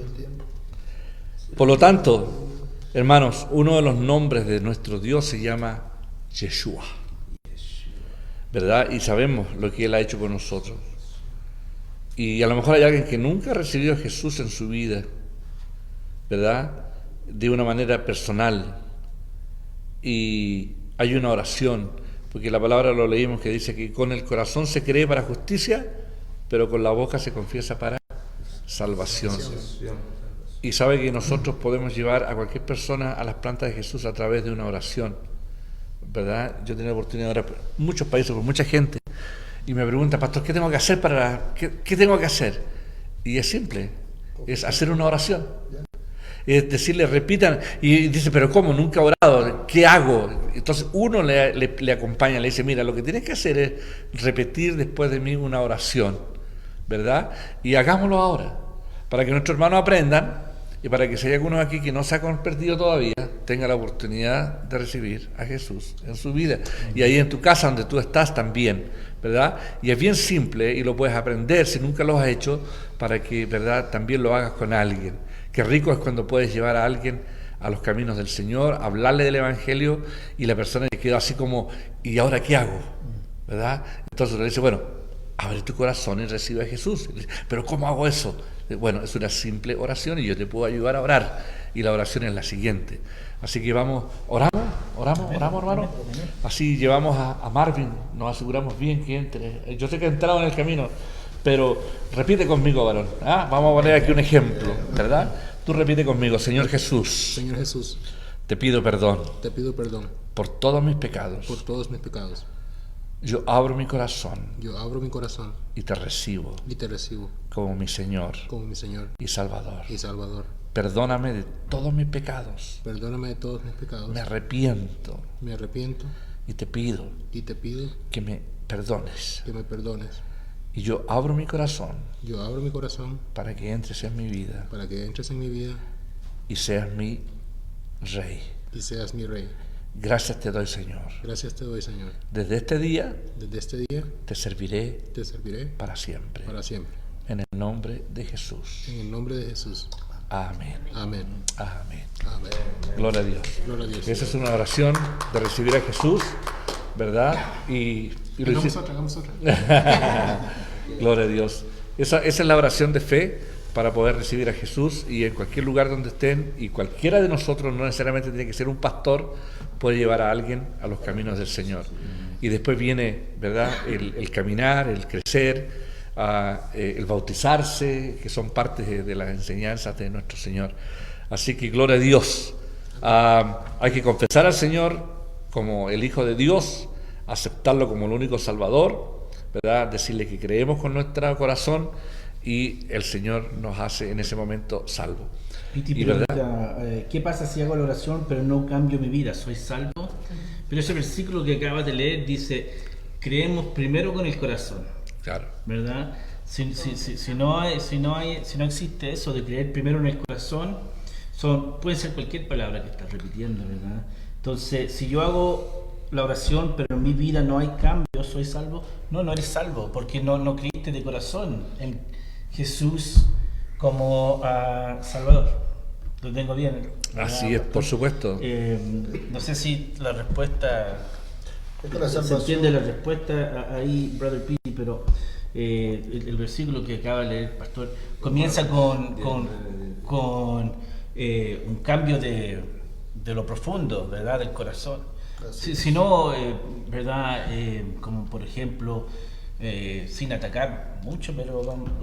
Por lo tanto, hermanos, uno de los nombres de nuestro Dios se llama Yeshua, ¿verdad? Y sabemos lo que Él ha hecho por nosotros. Y a lo mejor hay alguien que nunca ha recibido a Jesús en su vida, ¿verdad? De una manera personal. Y hay una oración, porque la palabra lo leímos que dice que con el corazón se cree para justicia, pero con la boca se confiesa para salvación. Y sabe que nosotros podemos llevar a cualquier persona a las plantas de Jesús a través de una oración, ¿verdad? Yo he tenido la oportunidad de orar por muchos países, por mucha gente, y me pregunta, pastor, ¿qué tengo que hacer qué tengo que hacer? Y es simple, es hacer una oración. Es decirle, repitan, y dice, pero ¿cómo? Nunca he orado, ¿qué hago? Entonces uno le acompaña, le dice, mira, lo que tienes que hacer es repetir después de mí una oración, ¿verdad? Y hagámoslo ahora, para que nuestros hermanos aprendan, y para que si hay algunos aquí que no se han convertido todavía, tenga la oportunidad de recibir a Jesús en su vida. Y ahí en tu casa donde tú estás también, ¿verdad? Y es bien simple y lo puedes aprender si nunca lo has hecho, para que, ¿verdad?, también lo hagas con alguien. Qué rico es cuando puedes llevar a alguien a los caminos del Señor, hablarle del Evangelio, y la persona quedó así como, ¿y ahora qué hago? ¿Verdad? Entonces le dice, bueno, abre tu corazón y recibe a Jesús. Y dice, ¿pero cómo hago eso? Bueno, es una simple oración y yo te puedo ayudar a orar. Y la oración es la siguiente. Así que vamos, oramos, hermano. Así llevamos a Marvin, nos aseguramos bien que entre. Yo sé que ha entrado en el camino, pero repite conmigo, varón. Vamos a poner aquí un ejemplo, ¿verdad? Tú repite conmigo, Señor Jesús. Señor Jesús, te pido perdón. Te pido perdón. Por todos mis pecados. Por todos mis pecados. Yo abro mi corazón. Yo abro mi corazón. Y te recibo. Y te recibo. Como mi Señor. Como mi Señor. Y Salvador. Y Salvador. Perdóname de todos mis pecados. Perdóname de todos mis pecados. Me arrepiento. Me arrepiento. Y te pido. Y te pido. Que me perdones. Que me perdones. Y yo abro mi corazón. Yo abro mi corazón. Para que entres en mi vida. Para que entres en mi vida. Y seas mi Rey. Y seas mi Rey. Gracias te doy, Señor. Gracias te doy, Señor. Desde este día. Desde este día. Te serviré. Te serviré. Para siempre. Para siempre. En el nombre de Jesús. En el nombre de Jesús. Amén. Amén. Amén. Amén. Gloria a Dios. Gloria a Dios. Esa es una oración de recibir a Jesús, ¿verdad? Y hagamos otra. Gloria a Dios. Esa es la oración de fe para poder recibir a Jesús, y en cualquier lugar donde estén, y cualquiera de nosotros, no necesariamente tiene que ser un pastor, puede llevar a alguien a los caminos del Señor. Y después viene, ¿verdad?, el caminar, el crecer, el bautizarse, que son partes de las enseñanzas de nuestro Señor. Así que gloria a Dios. Hay que confesar al Señor como el Hijo de Dios, aceptarlo como el único Salvador, ¿verdad?, decirle que creemos con nuestro corazón, y el Señor nos hace en ese momento salvo. Piti y pregunta, ¿verdad? ¿qué pasa si hago la oración pero no cambio mi vida? ¿Soy salvo? Pero ese versículo que acabas de leer dice, creemos primero con el corazón. Claro. ¿Verdad? Si no existe eso de creer primero en el corazón, puede ser cualquier palabra que estás repitiendo, ¿verdad? Entonces, si yo hago la oración pero en mi vida no hay cambio, ¿soy salvo? No eres salvo, porque no creíste de corazón en Jesús como Salvador. Lo tengo bien, ¿verdad? Así es, por supuesto. No sé si la respuesta se entiende la respuesta ahí, Brother Pete, pero el versículo que acaba de leer el pastor comienza con un cambio de lo profundo, ¿verdad?, del corazón. Si no, ¿verdad?, como por ejemplo, sin atacar mucho, pero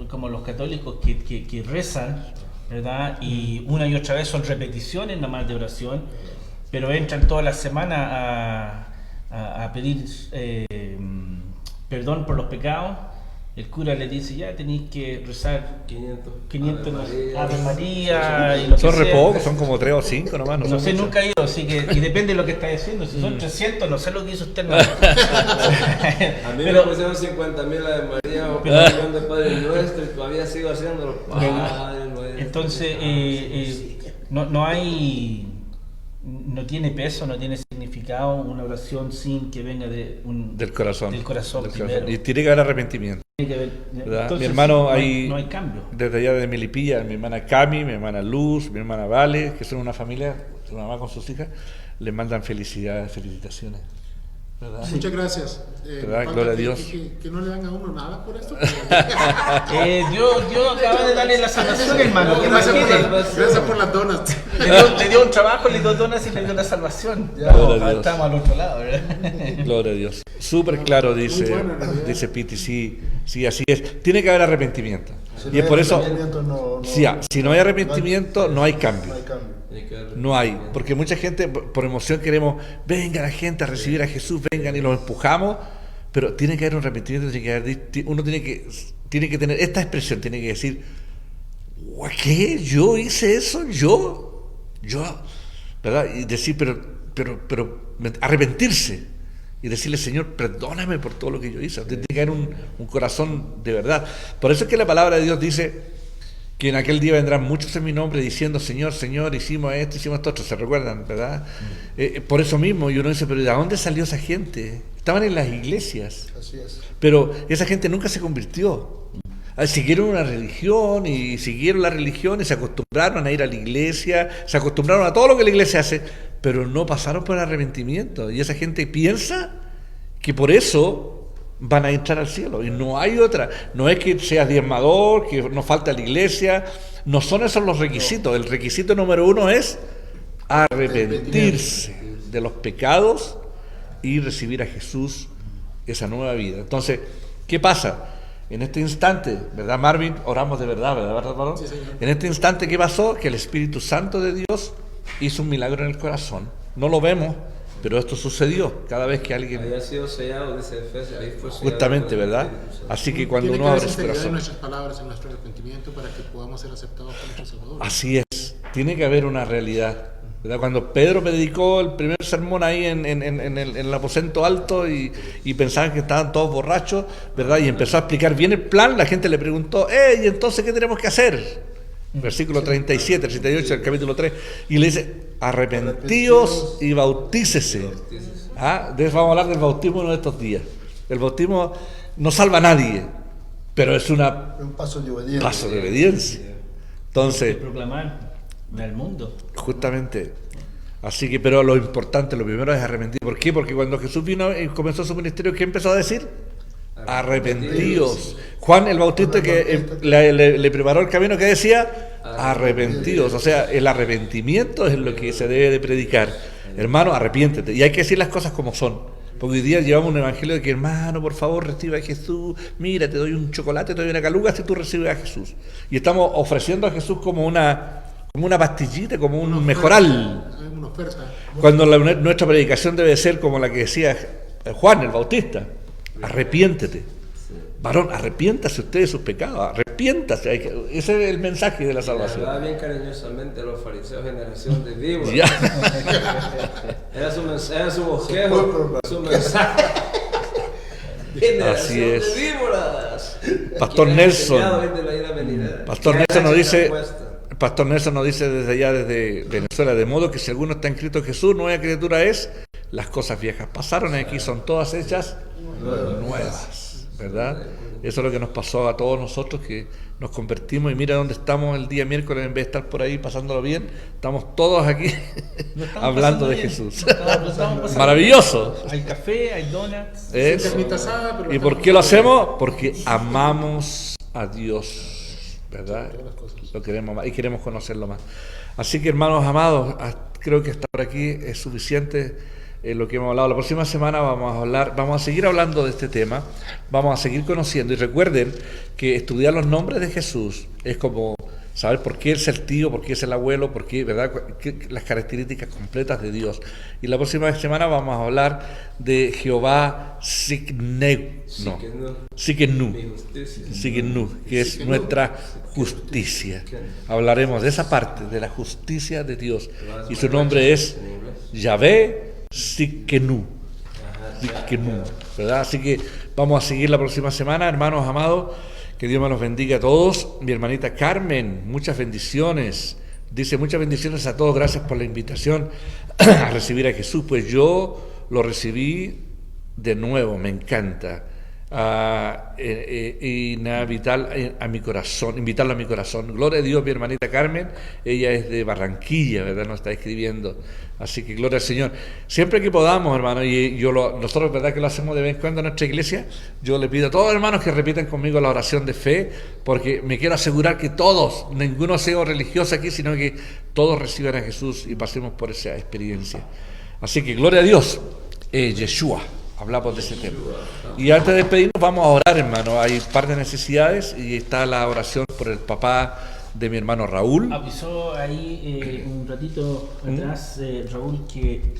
como los católicos que rezan, ¿verdad?, y una y otra vez son repeticiones nada más de oración, pero entran toda la semana a pedir perdón por los pecados. El cura le dice, ya tenéis que rezar 500 Ave María y lo que son sea. Re pocos, son como 3 o 5 nomás. No sé, nunca he ido, así que y depende de lo que está diciendo. Si son 300, no sé lo que hizo usted. No. A mí me pusieron 50.000 Ave María o un de Padre Nuestro, y todavía sigo haciéndolo. Entonces, no tiene peso, no tiene significado una oración sin que venga del corazón primero. Y tiene que haber arrepentimiento. Entonces, mi hermano no hay cambio. Desde allá de Melipilla, mi hermana Cami, mi hermana Luz, mi hermana Vale, que son una familia, su mamá con sus hijas, les mandan felicitaciones. ¿Verdad? Muchas gracias. Gloria a Dios. Que no le dan a uno nada por esto. Yo acabo de darle la salvación, hermano. Gracias por las donas. Le dio un trabajo, le dio donas y le dio la salvación. Estamos al otro lado, ¿verdad? Gloria a Dios. Súper claro, dice Piti, sí, así es. Tiene que haber arrepentimiento. Y es por eso, si no hay arrepentimiento, no hay cambio. No hay, porque mucha gente por emoción queremos, venga la gente a recibir a Jesús, vengan, y los empujamos, pero tiene que haber un arrepentimiento, uno tiene que tener esta expresión, tiene que decir, ¿qué? ¿Yo hice eso? ¿Yo? ¿Verdad? Y decir, pero arrepentirse y decirle, Señor, perdóname por todo lo que yo hice. Tiene que haber un corazón de verdad. Por eso es que la palabra de Dios dice que en aquel día vendrán muchos en mi nombre diciendo, Señor, Señor, hicimos esto otro, ¿se recuerdan, verdad? Por eso mismo, y uno dice, pero ¿de dónde salió esa gente? Estaban en las iglesias, Así es. pero esa gente nunca se convirtió. Siguieron una religión y siguieron la religión y se acostumbraron a ir a la iglesia, se acostumbraron a todo lo que la iglesia hace, pero no pasaron por el arrepentimiento. Y esa gente piensa que por eso van a entrar al cielo, y no hay otra. No es que seas diezmador, que no falta la iglesia, no son esos los requisitos. El requisito número 1 es arrepentirse de los pecados y recibir a Jesús esa nueva vida. Entonces, ¿qué pasa? En este instante, ¿verdad, Marvin? Oramos de verdad, ¿verdad, varón? Sí, señor. En este instante, ¿qué pasó? Que el Espíritu Santo de Dios hizo un milagro en el corazón. No lo vemos, pero esto sucedió cada vez que alguien... Había sido sellado, dice Efesios, ahí fue sellado. Justamente, con el ¿verdad? Espíritu Santo. Así que cuando Tiene uno que abre haber su sinceridad en corazón... nuestras palabras, en nuestro arrepentimiento, para que podamos ser aceptados por nuestro Salvador. Así es, tiene que haber una realidad, ¿verdad? Cuando Pedro predicó el primer sermón ahí en el aposento alto y pensaban que estaban todos borrachos, ¿verdad? Y empezó a explicar bien el plan, la gente le preguntó, ¿y entonces qué tenemos que hacer? Versículo 37, 38 del capítulo 3, y le dice, arrepentíos y bautícese. Vamos a hablar del bautismo uno de estos días. El bautismo no salva a nadie, pero es un paso de obediencia. paso de obediencia. Entonces, proclamar al mundo. justamente, así que, pero lo importante, lo primero es arrepentir. ¿Por qué? Porque cuando Jesús vino y comenzó su ministerio, ¿qué empezó a decir? Arrepentíos. Juan el Bautista, que le preparó el camino, que decía arrepentíos. O sea, el arrepentimiento es lo que se debe de predicar. Hermano, arrepiéntete. Y hay que decir las cosas como son. Porque hoy día llevamos un evangelio de que, hermano, por favor, recibe a Jesús. Mira, te doy un chocolate, te doy una caluga si tú recibes a Jesús. Y estamos ofreciendo a Jesús como una pastillita, como un mejoral. Hay una oferta. Cuando nuestra predicación debe ser como la que decía Juan el Bautista: arrepiéntete. Varón, arrepiéntase usted de sus pecados, arrepiéntase. Ese es el mensaje de la salvación. Hablaba bien cariñosamente a los fariseos, generación de víboras. Ya. Era su bosquejo, su mensaje. Generación Así es. de víboras. Pastor Quien ha Nelson. enseñado desde la ira venidera. Pastor Ya Nelson nos hecho dice, la apuesta. Pastor Nelson nos dice desde allá, desde Venezuela, de modo que si alguno está en Cristo Jesús, nueva criatura es, las cosas viejas pasaron, aquí son todas hechas nuevas, ¿verdad? Eso es lo que nos pasó a todos nosotros, que nos convertimos, y mira dónde estamos el día miércoles, en vez de estar por ahí pasándolo bien, estamos todos aquí hablando de Jesús. Maravilloso. Hay café, hay donuts. ¿Es? Carnita asada, pero ¿Y por qué lo hacemos? Porque amamos a Dios, ¿verdad? Lo queremos más y queremos conocerlo más. Así que, hermanos amados, creo que hasta por aquí es suficiente lo que hemos hablado. La próxima semana vamos a seguir hablando de este tema, vamos a seguir conociendo, y recuerden que estudiar los nombres de Jesús es como saber por qué es el tío, por qué es el abuelo, por qué, ¿verdad? Las características completas de Dios. Y la próxima semana vamos a hablar de Jehová Sikenu, que es nuestra justicia. Hablaremos de esa parte, de la justicia de Dios. Y su nombre es Yahvé Sikenu, ¿verdad? Así que vamos a seguir la próxima semana, hermanos amados. Que Dios me los bendiga a todos. Mi hermanita Carmen, muchas bendiciones. Dice, muchas bendiciones a todos. Gracias por la invitación a recibir a Jesús. Pues yo lo recibí de nuevo, me encanta. Invitarlo a mi corazón. Gloria a Dios, mi hermanita Carmen. Ella es de Barranquilla, ¿verdad? Nos está escribiendo. Así que gloria al Señor. Siempre que podamos, hermano, y nosotros, ¿verdad?, que lo hacemos de vez en cuando en nuestra iglesia, yo le pido a todos los hermanos que repitan conmigo la oración de fe, porque me quiero asegurar que todos, ninguno sea religioso aquí, sino que todos reciban a Jesús y pasemos por esa experiencia. Así que gloria a Dios. Yeshua. Hablamos de ese tema. Y antes de despedirnos vamos a orar, hermano. Hay un par de necesidades y está la oración por el papá de mi hermano Raúl. Avisó ahí un ratito atrás Raúl que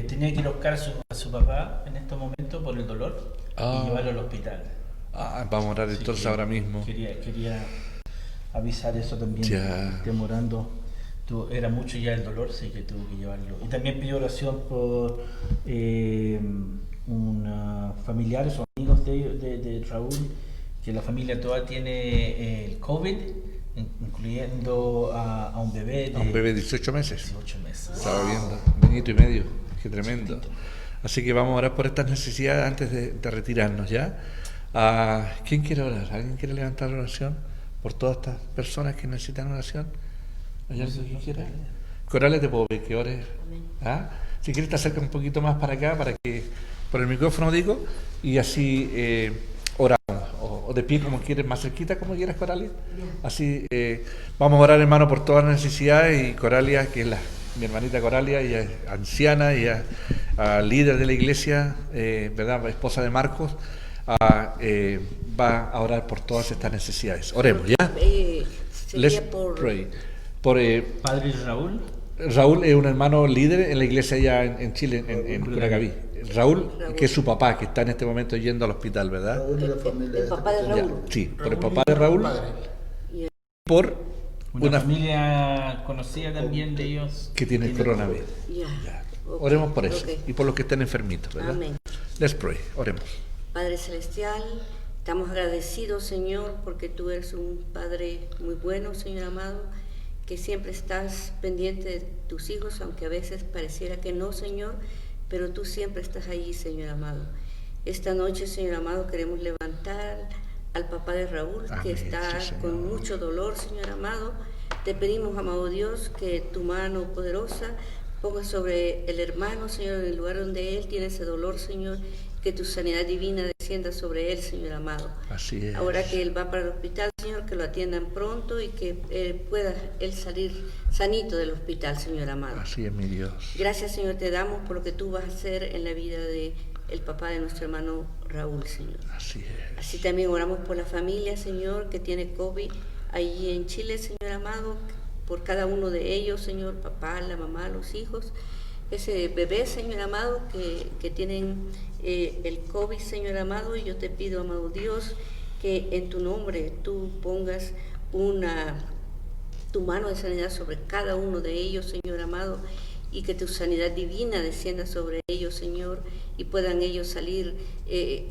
tenía que ir a buscar a su papá en estos momentos por el dolor y llevarlo al hospital. Vamos a orar entonces ahora mismo. Quería avisar eso también. Ya. Demorando. Era mucho ya el dolor, sí, que tuvo que llevarlo. Y también pidió oración por familiares o amigos de Raúl que la familia toda tiene el COVID, incluyendo a un bebé de... A un bebé de 18 meses. 18 meses. Estaba viendo, un añito y medio, qué tremendo. Así que vamos a orar por estas necesidades antes de retirarnos ya. ¿Quién quiere orar? ¿Alguien quiere levantar oración por todas estas personas que necesitan oración? ¿Hay alguien que quiera? Corales, te puedo pedir que ores. Si quieres te acercas un poquito más para acá, para que por el micrófono digo, y así oramos, o de pie como quieres, más cerquita como quieras, Coralia. Así vamos a orar, hermano, por todas las necesidades, y Coralia, que es mi hermanita Coralia, ella es anciana, ella líder de la iglesia, ¿verdad? Esposa de Marcos, va a orar por todas estas necesidades. Oremos, ¿ya? Let's pray. Padre Raúl. Raúl es un hermano líder en la iglesia allá en Chile, en Curacaví. Raúl, que es su papá, que está en este momento yendo al hospital, ¿verdad? Raúl de la familia El papá de Raúl. Ya, sí, por el papá de Raúl, por Una familia conocida también de ellos. que tiene el coronavirus. Ya. Ok, Oremos por eso, ok. y por los que estén enfermitos, ¿verdad? Amén. Let's pray, oremos. Padre Celestial, estamos agradecidos, Señor, porque tú eres un Padre muy bueno, Señor amado, que siempre estás pendiente de tus hijos, aunque a veces pareciera que no, Señor, pero tú siempre estás allí, Señor amado. Esta noche, Señor amado, queremos levantar al papá de Raúl, que Amén, está sí, Señor. con mucho dolor, Señor amado. Te pedimos, amado Dios, que tu mano poderosa ponga sobre el hermano, Señor, en el lugar donde él tiene ese dolor, Señor, que tu sanidad divina descienda sobre él, Señor amado. Así es. Ahora que él va para el hospital, Señor, que lo atiendan pronto y que pueda él salir sanito del hospital, Señor amado. Así es, mi Dios. Gracias, Señor, te damos por lo que tú vas a hacer en la vida de el papá de nuestro hermano Raúl, Señor. Así es. Así también oramos por la familia, Señor, que tiene COVID allí en Chile, Señor amado, por cada uno de ellos, Señor, papá, la mamá, los hijos, ese bebé, Señor amado, que tienen el COVID, Señor amado, y yo te pido, amado Dios, que en tu nombre tú pongas tu mano de sanidad sobre cada uno de ellos, Señor amado, y que tu sanidad divina descienda sobre ellos, Señor, y puedan ellos salir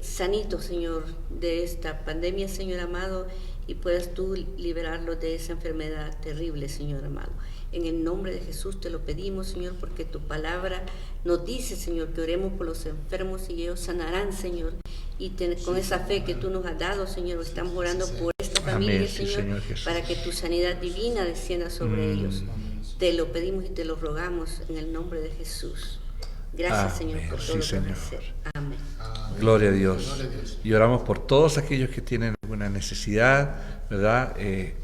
sanitos, Señor, de esta pandemia, Señor amado, y puedas tú liberarlos de esa enfermedad terrible, Señor amado. En el nombre de Jesús te lo pedimos, Señor, porque tu palabra nos dice, Señor, que oremos por los enfermos y ellos sanarán, Señor. Y con esa fe que tú nos has dado, Señor, estamos orando por esta familia, Amén, sí, Señor, Señor Jesús. para que tu sanidad divina descienda sobre ellos. Te lo pedimos y te lo rogamos en el nombre de Jesús. Gracias, Amén, Señor, por sí, todo lo que Señor. vas a hacer. Amén. Gloria a Dios. Y oramos por todos aquellos que tienen alguna necesidad, ¿verdad?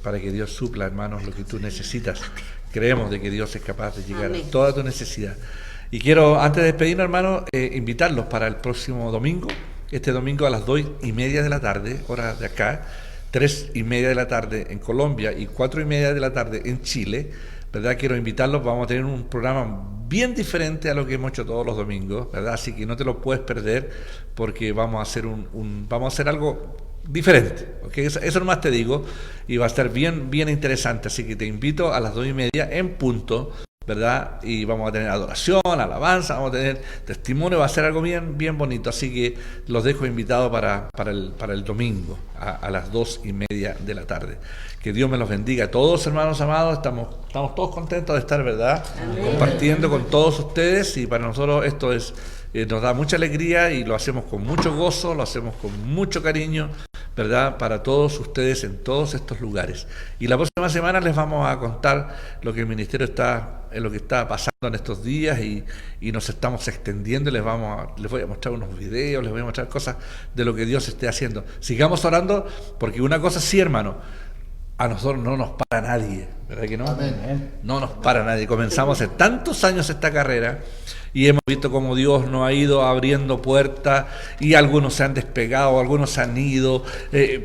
Para que Dios supla, hermanos, lo que tú necesitas. Creemos de que Dios es capaz de llegar Amén. a toda tu necesidad. Y quiero, antes de despedirnos, hermanos, invitarlos para el próximo domingo. Este domingo a las 2:30 de la tarde, hora de acá, 3:30 de la tarde en Colombia y 4:30 de la tarde en Chile, ¿verdad? Quiero invitarlos, vamos a tener un programa bien diferente a lo que hemos hecho todos los domingos, ¿verdad? Así que no te lo puedes perder, porque vamos a hacer vamos a hacer algo diferente, ¿ok? Eso nomás te digo, y va a estar bien interesante, así que te invito a las 2:30 en punto, ¿verdad? Y vamos a tener adoración, alabanza, vamos a tener testimonio, va a ser algo bien bonito, así que los dejo invitados para el domingo a las 2:30 de la tarde. Que Dios me los bendiga a todos, hermanos amados. Estamos todos contentos de estar, ¿verdad? Amén. Compartiendo con todos ustedes, y para nosotros esto nos da mucha alegría y lo hacemos con mucho gozo, lo hacemos con mucho cariño, ¿verdad? Para todos ustedes en todos estos lugares. Y la próxima semana les vamos a contar lo que el ministerio lo que está pasando en estos días, y nos estamos extendiendo. Les voy a mostrar unos videos, les voy a mostrar cosas de lo que Dios esté haciendo. Sigamos orando, porque una cosa sí, hermano, a nosotros no nos para nadie, ¿verdad que no? Amén. No nos para nadie. Comenzamos hace tantos años esta carrera y hemos visto cómo Dios nos ha ido abriendo puertas, y algunos se han despegado, algunos se han ido,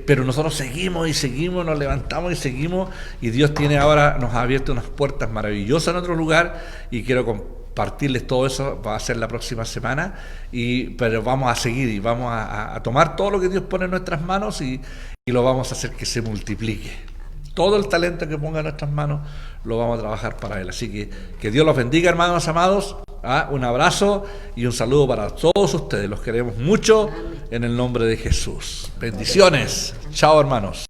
pero nosotros seguimos y seguimos, nos levantamos y seguimos, y Dios nos ha abierto unas puertas maravillosas en otro lugar, y quiero compartirles todo eso. Va a ser la próxima semana, pero vamos a seguir y vamos a tomar todo lo que Dios pone en nuestras manos y lo vamos a hacer que se multiplique. Todo el talento que ponga en nuestras manos lo vamos a trabajar para Él. Así que Dios los bendiga, hermanos amados. Un abrazo y un saludo para todos ustedes. Los queremos mucho. en el nombre de Jesús. Bendiciones. Chao, hermanos.